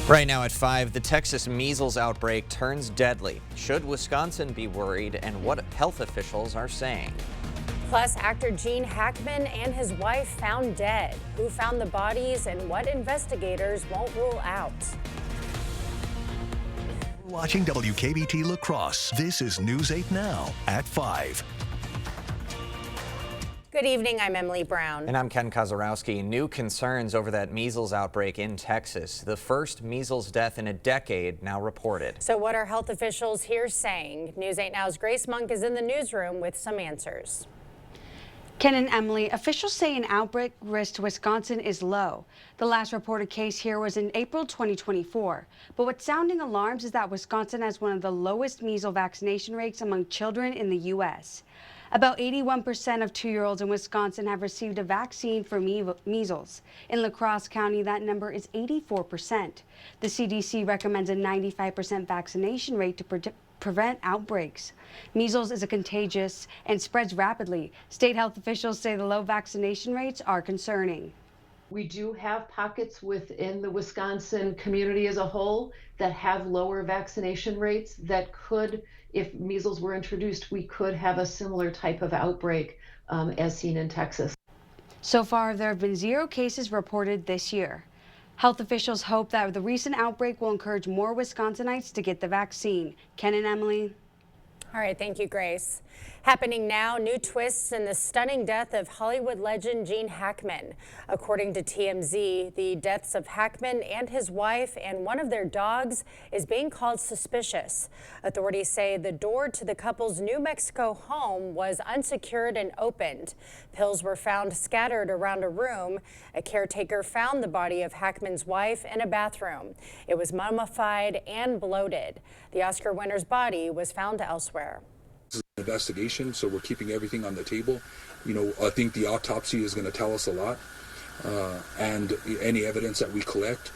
Right now at 5, the Texas measles outbreak turns deadly. Should Wisconsin be worried, and what health officials are saying? Plus, actor Gene Hackman and his wife found dead. Who found the bodies and what investigators won't rule out? Watching WKBT La Crosse. This is News 8 Now at 5. Good evening, I'm Emily Brown. And I'm Ken Kozarowski. New concerns over that measles outbreak in Texas. The first measles death in a decade now reported. So what are health officials here saying? News 8 Now's Grace Monk is in the newsroom with some answers. Ken and Emily, officials say an outbreak risk to Wisconsin is low. The last reported case here was in April 2024. But what's sounding alarms is that Wisconsin has one of the lowest measles vaccination rates among children in the U.S. About 81% of 2-year-olds in Wisconsin have received a vaccine for measles. In La Crosse County, that number is 84%. The CDC recommends a 95% vaccination rate to prevent outbreaks. Measles is contagious and spreads rapidly. State health officials say the low vaccination rates are concerning. We do have pockets within the Wisconsin community as a whole that have lower vaccination rates that could, if measles were introduced, we could have a similar type of outbreak as seen in Texas. So far, there have been 0 cases reported this year. Health officials hope that the recent outbreak will encourage more Wisconsinites to get the vaccine. Ken and Emily. All right, thank you, Grace. Happening now, new twists in the stunning death of Hollywood legend Gene Hackman. According to TMZ, the deaths of Hackman and his wife and one of their dogs is being called suspicious. Authorities say the door to the couple's New Mexico home was unsecured and opened. Pills were found scattered around a room. A caretaker found the body of Hackman's wife in a bathroom. It was mummified and bloated. The Oscar winner's body was found elsewhere. This is an investigation, so we're keeping everything on the table. You know, I think the autopsy is going to tell us a lot, and any evidence that we collect.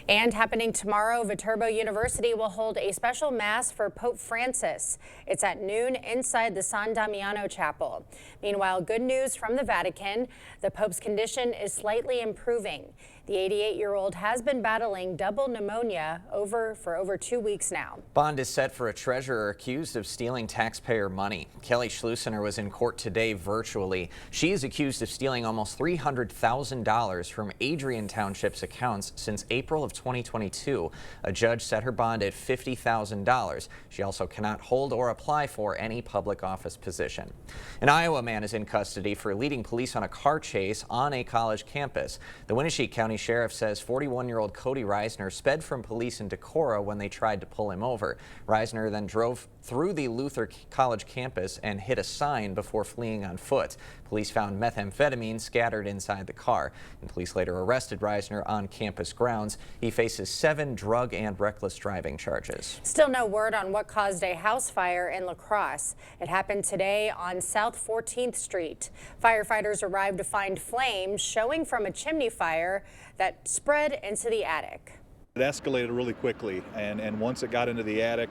And happening tomorrow, Viterbo University will hold a special mass for Pope Francis. It's at noon inside the San Damiano Chapel. Meanwhile, good news from the Vatican. The Pope's condition is slightly improving. The 88-year-old has been battling double pneumonia for over 2 weeks now. Bond is set for a treasurer accused of stealing taxpayer money. Kelly Schlussener was in court today virtually. She is accused of stealing almost $300,000 from Adrian Township's accounts since April of 2022. A judge set her bond at $50,000. She also cannot hold or apply for any public office position. An Iowa man is in custody for leading police on a car chase on a college campus. The Winneshiek County Sheriff says 41-year-old Cody Reisner sped from police in Decorah when they tried to pull him over. Reisner then drove through the Luther College campus and hit a sign before fleeing on foot. Police found methamphetamine scattered inside the car, and police later arrested Reisner on campus grounds. He faces 7 drug and reckless driving charges. Still no word on what caused a house fire in La Crosse. It happened today on South 14th Street. Firefighters arrived to find flames showing from a chimney fire that spread into the attic. It escalated really quickly, and once it got into the attic,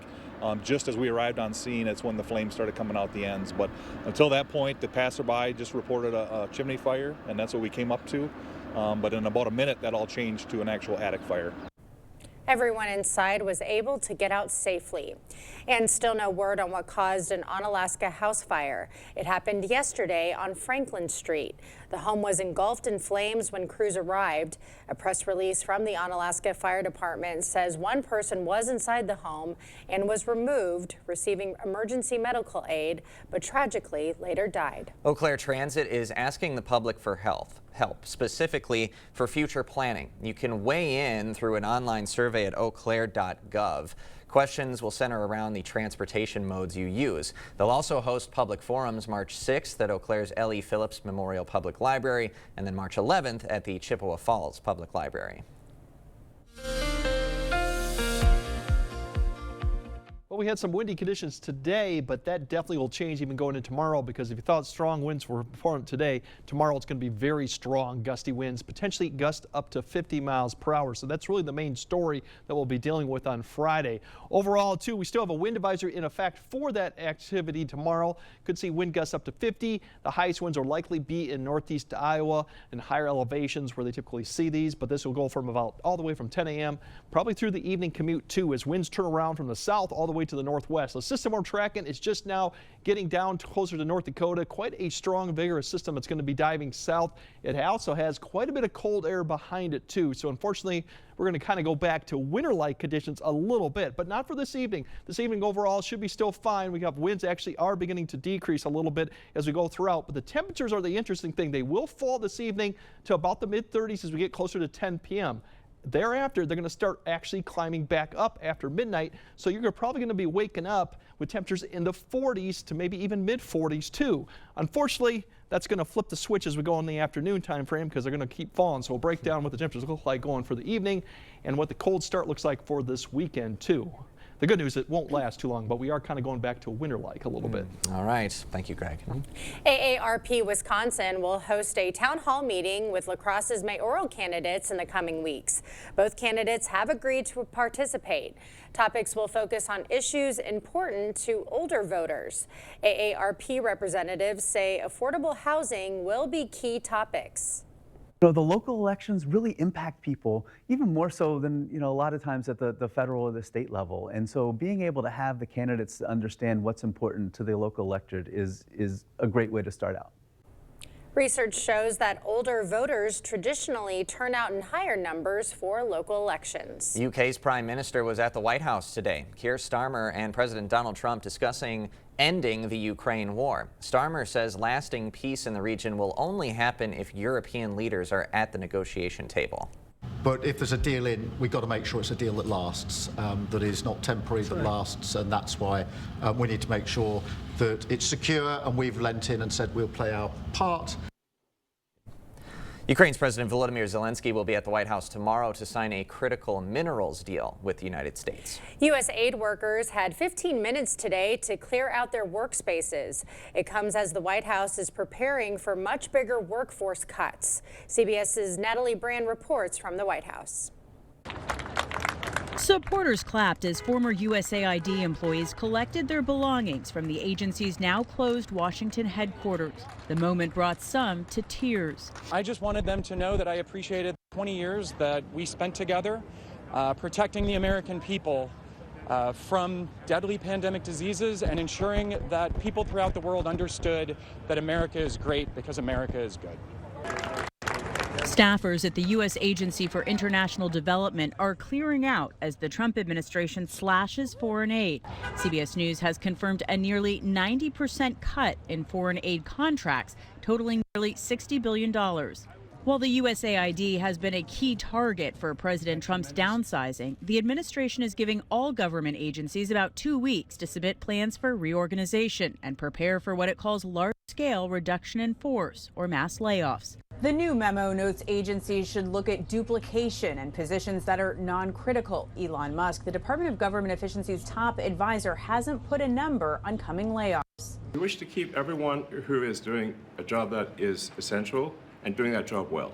just as we arrived on scene, it's when the flames started coming out the ends. But until that point, the passerby just reported a chimney fire, and that's what we came up to. But in about a minute, that all changed to an actual attic fire. Everyone inside was able to get out safely. And still no word on what caused an Onalaska house fire. It happened yesterday on Franklin Street. The home was engulfed in flames when crews arrived. A press release from the Onalaska Fire Department says one person was inside the home and was removed, receiving emergency medical aid, but tragically later died. Eau Claire Transit is asking the public for help, specifically for future planning. You can weigh in through an online survey at eauclaire.gov. Questions will center around the transportation modes you use. They'll also host public forums March 6th at Eau Claire's L.E. Phillips Memorial Public Library and then March 11th at the Chippewa Falls Public Library. Well, we had some windy conditions today, but that definitely will change even going into tomorrow, because if you thought strong winds were performed today, tomorrow it's going to be very strong gusty winds, potentially gust up to 50 miles per hour. So that's really the main story that we'll be dealing with on Friday. Overall, too, we still have a wind advisory in effect for that activity tomorrow. Could see wind gusts up to 50. The highest winds will likely be in northeast Iowa and higher elevations where they typically see these, but this will go from about all the way from 10 a.m. probably through the evening commute too, as winds turn around from the south all the way to the northwest. The system we're tracking is just now getting down closer to North Dakota. Quite a strong, vigorous system. It's going to be diving south. It also has quite a bit of cold air behind it too. So unfortunately, we're going to kind of go back to winter-like conditions a little bit, but not for this evening. This evening overall should be still fine. We have winds actually are beginning to decrease a little bit as we go throughout, but the temperatures are the interesting thing. They will fall this evening to about the mid-30s as we get closer to 10 p.m. Thereafter, they're going to start actually climbing back up after midnight, so you're probably going to be waking up with temperatures in the 40s to maybe even mid-40s too. Unfortunately, that's going to flip the switch as we go in the afternoon time frame, because they're going to keep falling. So we'll break down what the temperatures look like going for the evening and what the cold start looks like for this weekend too. The good news, it won't last too long, but we are kind of going back to winter-like a little bit. All right. Thank you, Greg. AARP Wisconsin will host a town hall meeting with La Crosse's mayoral candidates in the coming weeks. Both candidates have agreed to participate. Topics will focus on issues important to older voters. AARP representatives say affordable housing will be key topics. The local elections really impact people even more so than, a lot of times at the federal or the state level. And so being able to have the candidates understand what's important to the local electorate is a great way to start out. Research shows that older voters traditionally turn out in higher numbers for local elections. UK's Prime Minister was at the White House today. Keir Starmer and President Donald Trump discussing ending the Ukraine war. Starmer says lasting peace in the region will only happen if European leaders are at the negotiation table. But if there's a deal in, we've got to make sure it's a deal that lasts, that is not temporary, that lasts, and that's why we need to make sure that it's secure, and we've lent in and said we'll play our part. Ukraine's President Volodymyr Zelensky will be at the White House tomorrow to sign a critical minerals deal with the United States. U.S. aid workers had 15 minutes today to clear out their workspaces. It comes as the White House is preparing for much bigger workforce cuts. CBS's Natalie Brand reports from the White House. Supporters clapped as former USAID employees collected their belongings from the agency's now closed Washington headquarters. The moment brought some to tears. I just wanted them to know that I appreciated 20 years that we spent together protecting the American people from deadly pandemic diseases and ensuring that people throughout the world understood that America is great because America is good. Staffers at the U.S. Agency for International Development are clearing out as the Trump administration slashes foreign aid. CBS News has confirmed a nearly 90% cut in foreign aid contracts, totaling nearly $60 billion. While the USAID has been a key target for President Trump's downsizing, the administration is giving all government agencies about 2 weeks to submit plans for reorganization and prepare for what it calls large-scale reduction in force or mass layoffs. The new memo notes agencies should look at duplication and positions that are non-critical. Elon Musk, the Department of Government Efficiency's top advisor, hasn't put a number on coming layoffs. We wish to keep everyone who is doing a job that is essential and doing that job well.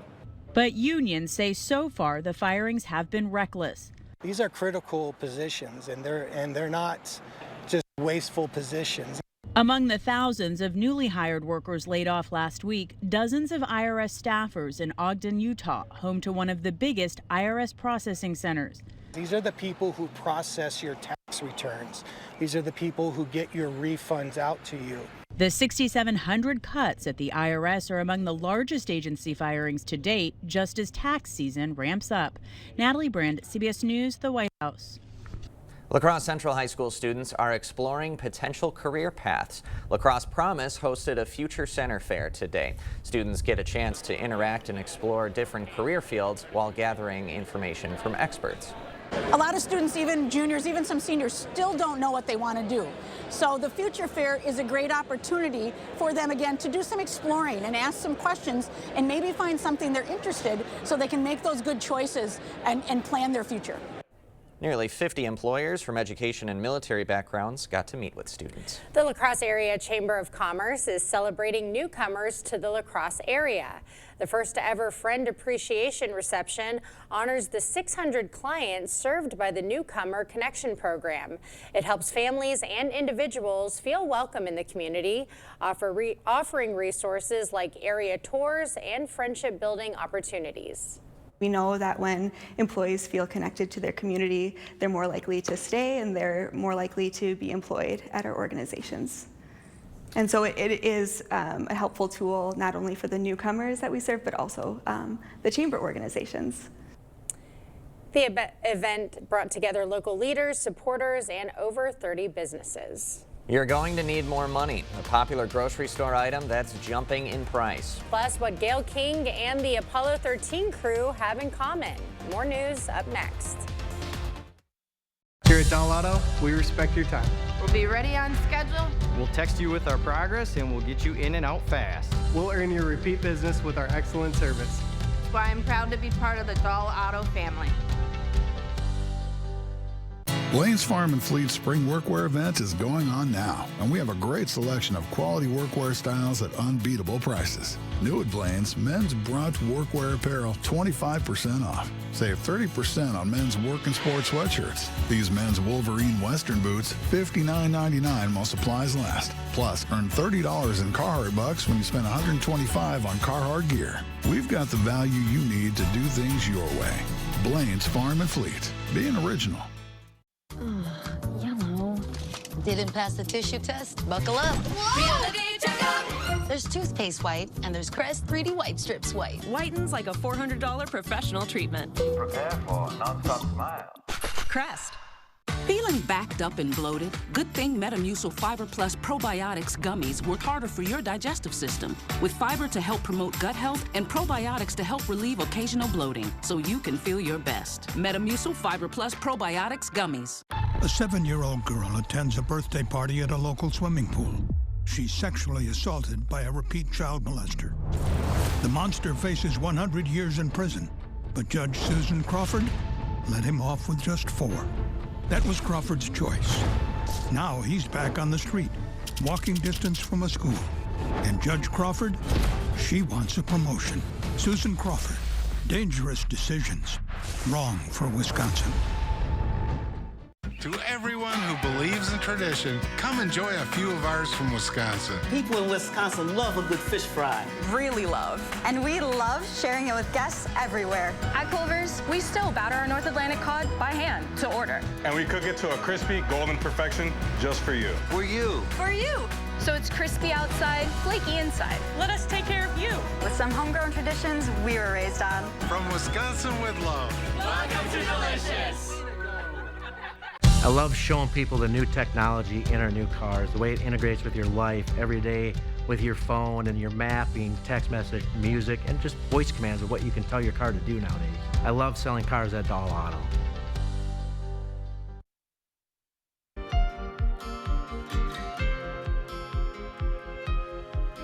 But unions say so far the firings have been reckless. These are critical positions, and they're not just wasteful positions. Among the thousands of newly hired workers laid off last week, dozens of IRS staffers in Ogden, Utah, home to one of the biggest IRS processing centers. These are the people who process your tax returns. These are the people who get your refunds out to you. The 6,700 cuts at the IRS are among the largest agency firings to date, just as tax season ramps up. Natalie Brand, CBS News, the White House. La Crosse Central High School students are exploring potential career paths. La Crosse Promise hosted a Future Center Fair today. Students get a chance to interact and explore different career fields while gathering information from experts. A lot of students, even juniors, even some seniors, still don't know what they want to do. So the Future Fair is a great opportunity for them, again, to do some exploring and ask some questions and maybe find something they're interested so they can make those good choices and plan their future. Nearly 50 employers from education and military backgrounds got to meet with students. The La Crosse Area Chamber of Commerce is celebrating newcomers to the La Crosse area. The first ever Friend Appreciation Reception honors the 600 clients served by the Newcomer Connection Program. It helps families and individuals feel welcome in the community, offering resources like area tours and friendship building opportunities. We know that when employees feel connected to their community, they're more likely to stay and they're more likely to be employed at our organizations. And so it is a helpful tool not only for the newcomers that we serve, but also the chamber organizations. The event brought together local leaders, supporters, and over 30 businesses. You're going to need more money, a popular grocery store item that's jumping in price. Plus, what Gayle King and the Apollo 13 crew have in common. More news up next. Here at Donald Auto, we respect your time. We'll be ready on schedule. We'll text you with our progress and we'll get you in and out fast. We'll earn your repeat business with our excellent service. That's why I'm proud to be part of the Dahl Auto family. Blaine's Farm and Fleet Spring Workwear event is going on now, and we have a great selection of quality workwear styles at unbeatable prices. New at Blaine's, men's brunch workwear apparel 25% off. Save 30% on men's work and sports sweatshirts. These men's Wolverine Western boots, $59.99 while supplies last. Plus, earn $30 in Carhartt bucks when you spend $125 on Carhartt gear. We've got the value you need to do things your way. Blaine's Farm and Fleet, being original. Yellow. Didn't pass the tissue test? Buckle up. Reality checkup. There's toothpaste white and there's Crest 3D White Strips white. Whitens like a $400 professional treatment. Prepare for non-stop smile. Crest. Feeling backed up and bloated? Good thing Metamucil Fiber Plus Probiotics Gummies work harder for your digestive system. With fiber to help promote gut health and probiotics to help relieve occasional bloating so you can feel your best. Metamucil Fiber Plus Probiotics Gummies. A 7-year-old girl attends a birthday party at a local swimming pool. She's sexually assaulted by a repeat child molester. The monster faces 100 years in prison, but Judge Susan Crawford let him off with just 4. That was Crawford's choice. Now he's back on the street, walking distance from a school. And Judge Crawford, she wants a promotion. Susan Crawford, dangerous decisions, wrong for Wisconsin. To everyone who believes in tradition, come enjoy a few of ours from Wisconsin. People in Wisconsin love a good fish fry. Really love. And we love sharing it with guests everywhere. At Culver's, we still batter our North Atlantic cod by hand to order. And we cook it to a crispy, golden perfection just for you. For you. For you. So it's crispy outside, flaky inside. Let us take care of you. With some homegrown traditions we were raised on. From Wisconsin with love. Welcome to Delicious. I love showing people the new technology in our new cars, the way it integrates with your life every day with your phone and your mapping, text message, music, and just voice commands of what you can tell your car to do nowadays. I love selling cars at Dahl Auto.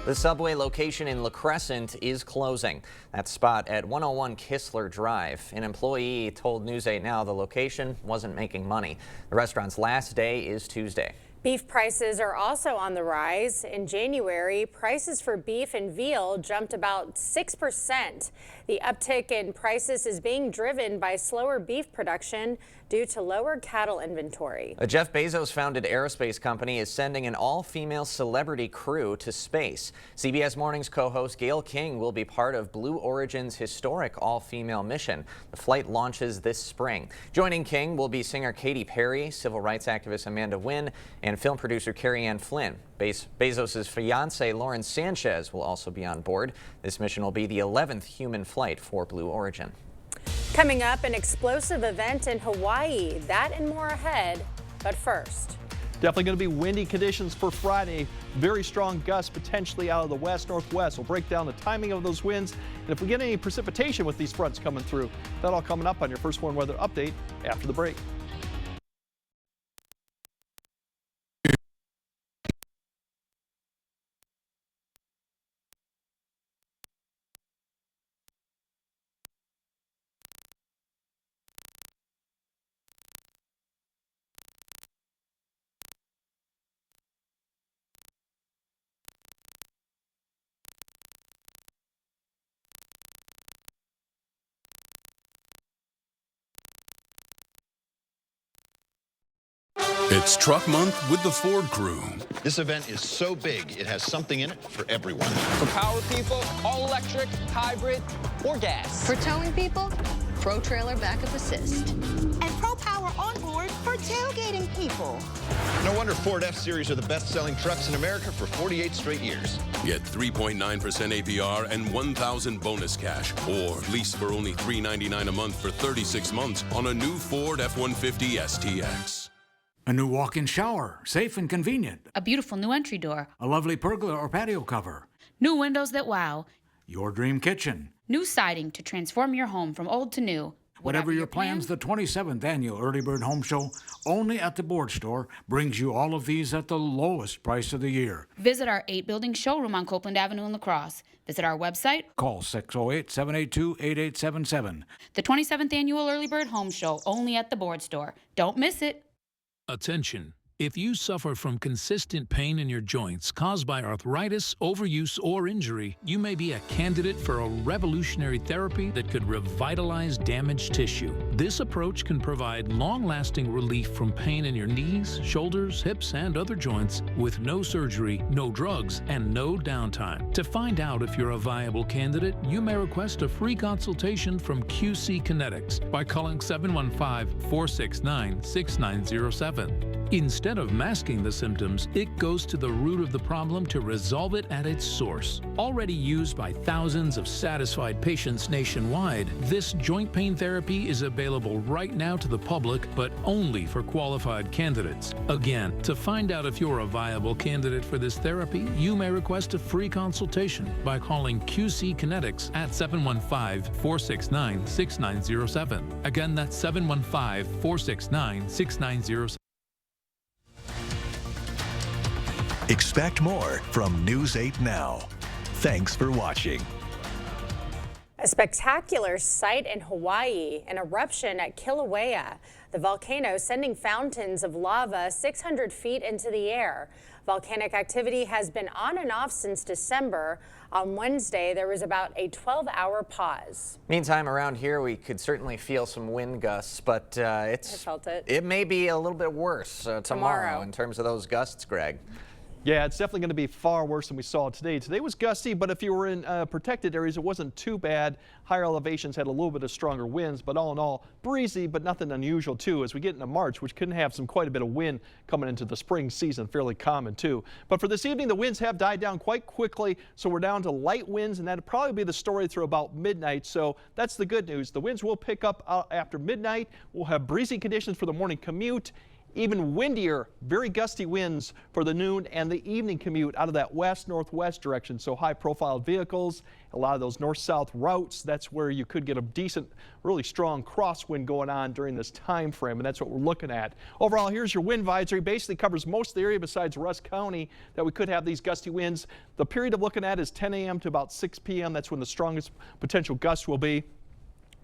The Subway location in La Crescent is closing. That spot at 101 Kistler Drive. An employee told News 8 Now the location wasn't making money. The restaurant's last day is Tuesday. Beef prices are also on the rise. In January, prices for beef and veal jumped about 6%. The uptick in prices is being driven by slower beef production due to lower cattle inventory. A Jeff Bezos-founded aerospace company is sending an all-female celebrity crew to space. CBS Mornings co-host Gayle King will be part of Blue Origin's historic all-female mission. The flight launches this spring. Joining King will be singer Katy Perry, civil rights activist Amanda Wynn, and film producer Carrie Ann Flynn. Bezos' fiancée Lauren Sanchez will also be on board. This mission will be the 11th human flight for Blue Origin. Coming up, an explosive event in Hawaii. That and more ahead. But first, definitely going to be windy conditions for Friday. Very strong gusts potentially out of the west-northwest. We'll break down the timing of those winds. And if we get any precipitation with these fronts coming through, that all coming up on your First Warn Weather Update after the break. It's Truck Month with the Ford Crew. This event is so big, it has something in it for everyone. For power people, all electric, hybrid, or gas. For towing people, Pro Trailer Backup Assist. And Pro Power Onboard for tailgating people. No wonder Ford F-Series are the best-selling trucks in America for 48 straight years. Get 3.9% APR and $1,000 bonus cash, or lease for only $399 a month for 36 months on a new Ford F-150 STX. A new walk-in shower, safe and convenient. A beautiful new entry door. A lovely pergola or patio cover. New windows that wow. Your dream kitchen. New siding to transform your home from old to new. Whatever your plans, the 27th Annual Early Bird Home Show, only at the Board Store, brings you all of these at the lowest price of the year. Visit our 8-building showroom on Copeland Avenue in La Crosse. Visit our website. Call 608-782-8877. The 27th Annual Early Bird Home Show, only at the Board Store. Don't miss it. Attention. If you suffer from consistent pain in your joints caused by arthritis, overuse, or injury, you may be a candidate for a revolutionary therapy that could revitalize damaged tissue. This approach can provide long-lasting relief from pain in your knees, shoulders, hips, and other joints with no surgery, no drugs, and no downtime. To find out if you're a viable candidate, you may request a free consultation from QC Kinetics by calling 715-469-6907. Instead of masking the symptoms, it goes to the root of the problem to resolve it at its source. Already used by thousands of satisfied patients nationwide, this joint pain therapy is available right now to the public, but only for qualified candidates. Again, to find out if you're a viable candidate for this therapy, you may request a free consultation by calling QC Kinetics at 715-469-6907. Again, that's 715-469-6907. Expect more from News 8 Now. Thanks for watching. A spectacular sight in Hawaii, an eruption at Kilauea. The volcano sending fountains of lava 600 feet into the air. Volcanic activity has been on and off since December. On Wednesday, there was about a 12-hour pause. Meantime, around here, we could certainly feel some wind gusts, but I felt it. It may be a little bit worse tomorrow in terms of those gusts, Greg. Yeah, it's definitely going to be far worse than we saw today. Today was gusty, but if you were in protected areas, it wasn't too bad. Higher elevations had a little bit of stronger winds, but all in all, breezy, but nothing unusual too. As we get into March, which can have quite a bit of wind coming into the spring season, fairly common too. But for this evening, the winds have died down quite quickly, so we're down to light winds, and that'll probably be the story through about midnight. So that's the good news. The winds will pick up after midnight. We'll have breezy conditions for the morning commute. Even windier, very gusty winds for the noon and the evening commute out of that west-northwest direction. So high-profile vehicles, a lot of those north-south routes, that's where you could get a decent, really strong crosswind going on during this time frame, and that's what we're looking at. Overall, here's your wind advisory. Basically covers most of the area besides Rusk County that we could have these gusty winds. The period of looking at is 10 a.m. to about 6 p.m. That's when the strongest potential gusts will be.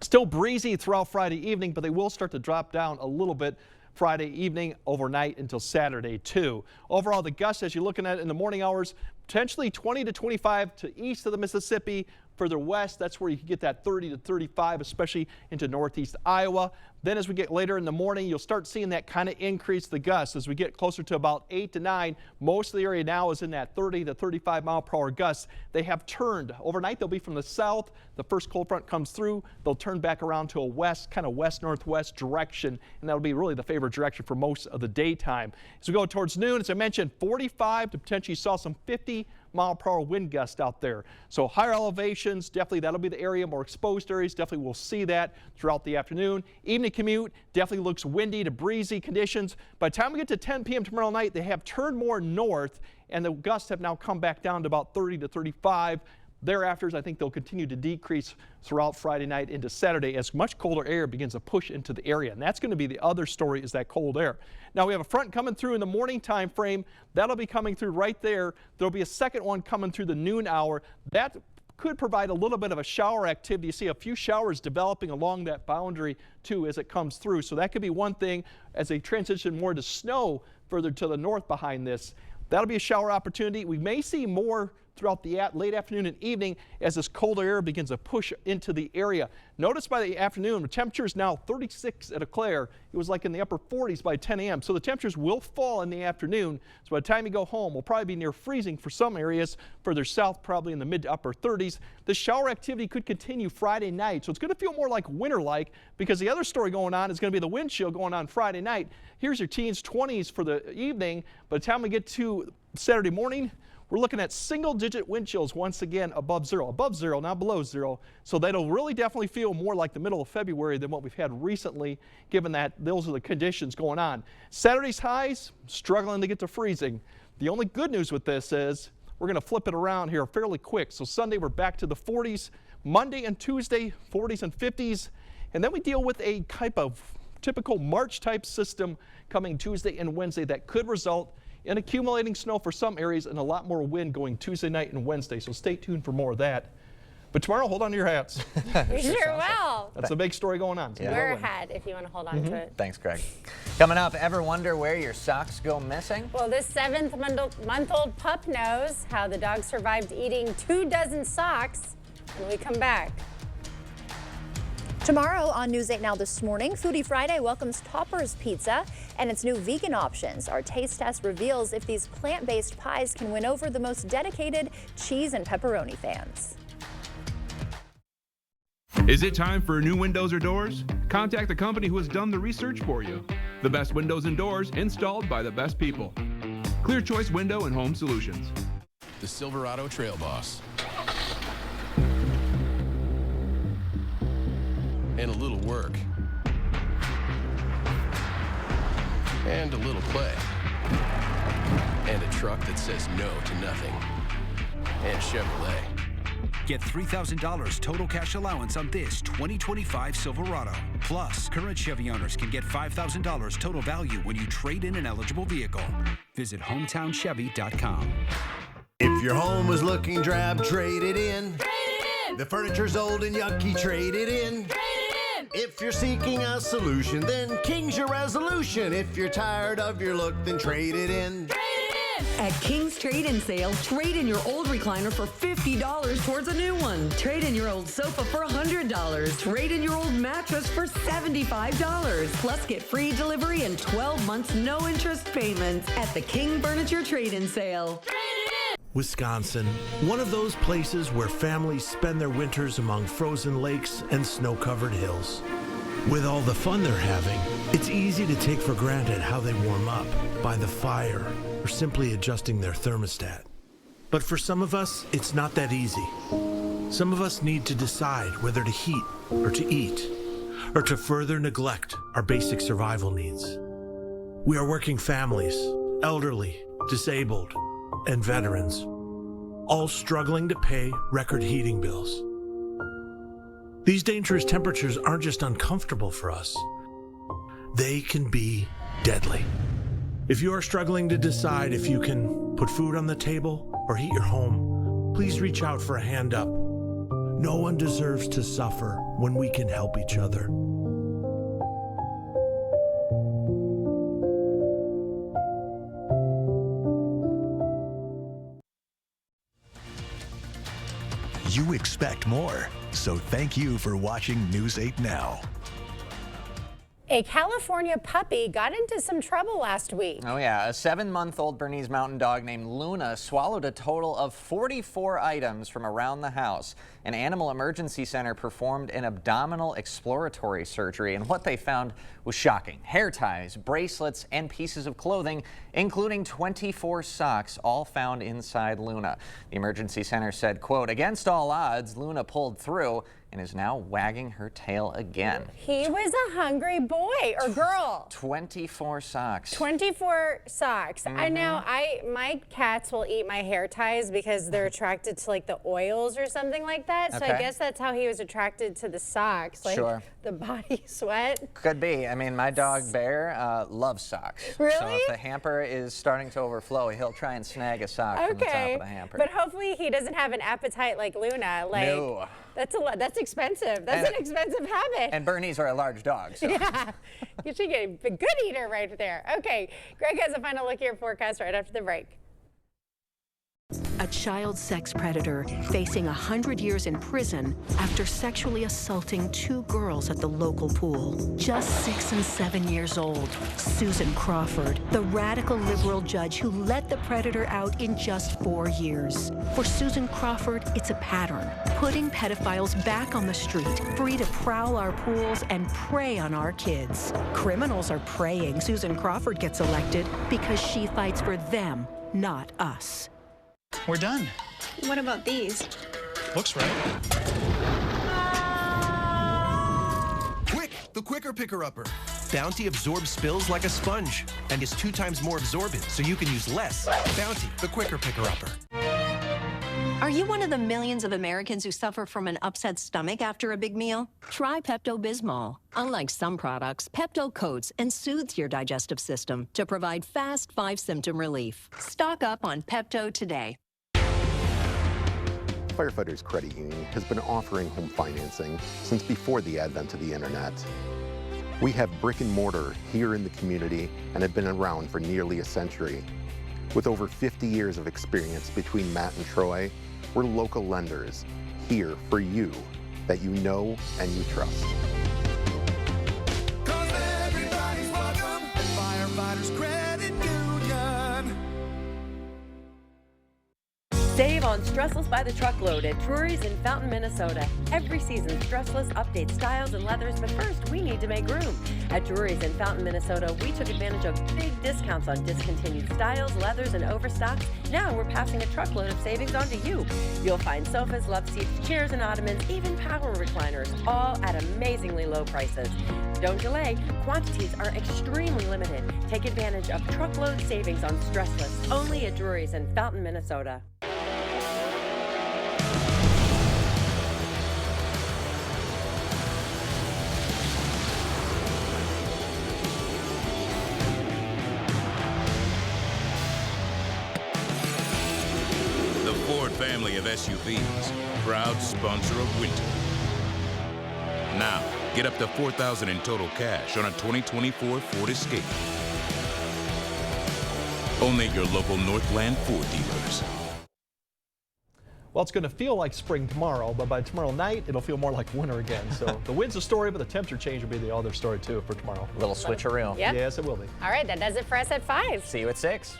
Still breezy throughout Friday evening, but they will start to drop down a little bit Friday evening, overnight until Saturday too. Overall, the gusts, as you're looking at it in the morning hours, potentially 20 to 25 to east of the Mississippi. Further west, that's where you can get that 30 to 35, especially into northeast Iowa. Then as we get later in the morning, you'll start seeing that kind of increase the gusts. As we get closer to about 8 to 9, most of the area now is in that 30 to 35 mile per hour gusts. They have turned. Overnight, they'll be from the south. The first cold front comes through. They'll turn back around to a west, kind of west-northwest direction, and that'll be really the favored direction for most of the daytime. As we go towards noon, as I mentioned, 45 to potentially saw some 50 mile per hour wind gust out there. So higher elevations, definitely that'll be the area. More exposed areas, definitely we'll see that throughout the afternoon. Evening commute definitely looks windy to breezy conditions. By the time we get to 10 p.m. tomorrow night, they have turned more north, and the gusts have now come back down to about 30 to 35. Thereafter, I think they'll continue to decrease throughout Friday night into Saturday as much colder air begins to push into the area. And that's going to be the other story, is that cold air. Now we have a front coming through in the morning time frame. That'll be coming through right there. There'll be a second one coming through the noon hour. That could provide a little bit of a shower activity. You see a few showers developing along that boundary too as it comes through. So that could be one thing as they transition more to snow further to the north behind this. That'll be a shower opportunity. We may see more throughout the late afternoon and evening as this colder air begins to push into the area. Notice by the afternoon, the temperature is now 36 at Eau Claire. It was like in the upper 40s by 10 a.m. So the temperatures will fall in the afternoon. So by the time you go home, we'll probably be near freezing for some areas. Further south, probably in the mid to upper 30s. The shower activity could continue Friday night. So it's going to feel more like winter-like because the other story going on is going to be the wind chill going on Friday night. Here's your teens, 20s for the evening. By the time we get to Saturday morning, we're looking at single-digit wind chills once again above zero, not below zero. So that'll really definitely feel more like the middle of February than what we've had recently, given that those are the conditions going on. Saturday's highs, struggling to get to freezing. The only good news with this is we're going to flip it around here fairly quick. So Sunday we're back to the 40s. Monday and Tuesday, 40s and 50s. And then we deal with a type of typical March-type system coming Tuesday and Wednesday that could result in accumulating snow for some areas and a lot more wind going Tuesday night and Wednesday. So stay tuned for more of that. But tomorrow, hold on to your hats. We sure will. That's a big story going on. Yeah. Wear a hat if you want to hold on to it. Thanks, Greg. Coming up, ever wonder where your socks go missing? Well, this 7-month-old pup knows how the dog survived eating 2 dozen socks when we come back. Tomorrow on News 8 Now This Morning, Foodie Friday welcomes Topper's Pizza and its new vegan options. Our taste test reveals if these plant-based pies can win over the most dedicated cheese and pepperoni fans. Is it time for new windows or doors? Contact the company who has done the research for you. The best windows and doors installed by the best people. Clear Choice Window and Home Solutions. The Silverado Trail Boss. And a little work. And a little play. And a truck that says no to nothing. And Chevrolet. Get $3,000 total cash allowance on this 2025 Silverado. Plus, current Chevy owners can get $5,000 total value when you trade in an eligible vehicle. Visit HometownChevy.com. If your home is looking drab, trade it in. Trade it in. The furniture's old and yucky, trade it in. Trade it in. If you're seeking a solution, then King's your resolution. If you're tired of your look, then trade it in. Trade it in. At King's Trade-In Sale, trade in your old recliner for $50 towards a new one. Trade in your old sofa for $100. Trade in your old mattress for $75. Plus, get free delivery and 12 months no-interest payments at the King Furniture Trade-In Sale. Wisconsin, one of those places where families spend their winters among frozen lakes and snow-covered hills. With all the fun they're having, it's easy to take for granted how they warm up, by the fire, or simply adjusting their thermostat. But for some of us, it's not that easy. Some of us need to decide whether to heat or to eat, or to further neglect our basic survival needs. We are working families, elderly, disabled, and veterans, all struggling to pay record heating bills. These dangerous temperatures aren't just uncomfortable for us, they can be deadly. If you are struggling to decide if you can put food on the table or heat your home, please reach out for a hand up. No one deserves to suffer when we can help each other. You expect more, so thank you for watching News 8 Now. A California puppy got into some trouble last week. Oh yeah, a 7-month-old Bernese Mountain Dog named Luna swallowed a total of 44 items from around the house. An animal emergency center performed an abdominal exploratory surgery, and what they found was shocking. Hair ties, bracelets, and pieces of clothing, including 24 socks, all found inside Luna. The emergency center said, quote, "Against all odds, Luna pulled through and is now wagging her tail again." He was a hungry boy or girl. 24 socks. 24 socks. I know my cats will eat my hair ties because they're attracted to like the oils or something like that. So I guess that's how he was attracted to the socks, like the body sweat. Could be. I mean, my dog Bear loves socks. Really? So if the hamper is starting to overflow, he'll try and snag a sock from the top of the hamper. But hopefully he doesn't have an appetite like Luna. Like, no. That's expensive. That's an expensive habit. And Bernese are a large dog. So. Yeah, you should get a good eater right there. Okay, Greg has a final look at your forecast right after the break. A child sex predator facing 100 years in prison after sexually assaulting 2 girls at the local pool. Just 6 and 7 years old, Susan Crawford, the radical liberal judge who let the predator out in just 4 years. For Susan Crawford, it's a pattern, putting pedophiles back on the street, free to prowl our pools and prey on our kids. Criminals are praying Susan Crawford gets elected because she fights for them, not us. We're done. What about these? Looks right. Quick, the Quicker Picker-Upper. Bounty absorbs spills like a sponge and is 2 times more absorbent, so you can use less. Bounty, the Quicker Picker-Upper. Are you one of the millions of Americans who suffer from an upset stomach after a big meal? Try Pepto-Bismol. Unlike some products, Pepto coats and soothes your digestive system to provide fast 5-symptom relief. Stock up on Pepto today. Firefighters Credit Union has been offering home financing since before the advent of the internet. We have brick and mortar here in the community and have been around for nearly a century. With over 50 years of experience between Matt and Troy, we're local lenders here for you that you know and you trust. Everybody's welcome at Firefighters Credit Union. Save on Stressless by the truckload at Drury's in Fountain, Minnesota. Every season, Stressless updates styles and leathers, but first, we need to make room. At Drury's in Fountain, Minnesota, we took advantage of big discounts on discontinued styles, leathers, and overstocks. Now we're passing a truckload of savings on to you. You'll find sofas, love seats, chairs, and ottomans, even power recliners, all at amazingly low prices. Don't delay. Quantities are extremely limited. Take advantage of truckload savings on Stressless, only at Drury's in Fountain, Minnesota. Ford family of SUVs, proud sponsor of winter. Now, get up to $4,000 in total cash on a 2024 Ford Escape. Only at your local Northland Ford dealers. Well, it's going to feel like spring tomorrow, but by tomorrow night, it'll feel more like winter again. So the wind's a story, but the temperature change will be the other story, too, for tomorrow. Little switcheroo. Yep. Yes, it will be. All right, that does it for us at 5. See you at 6.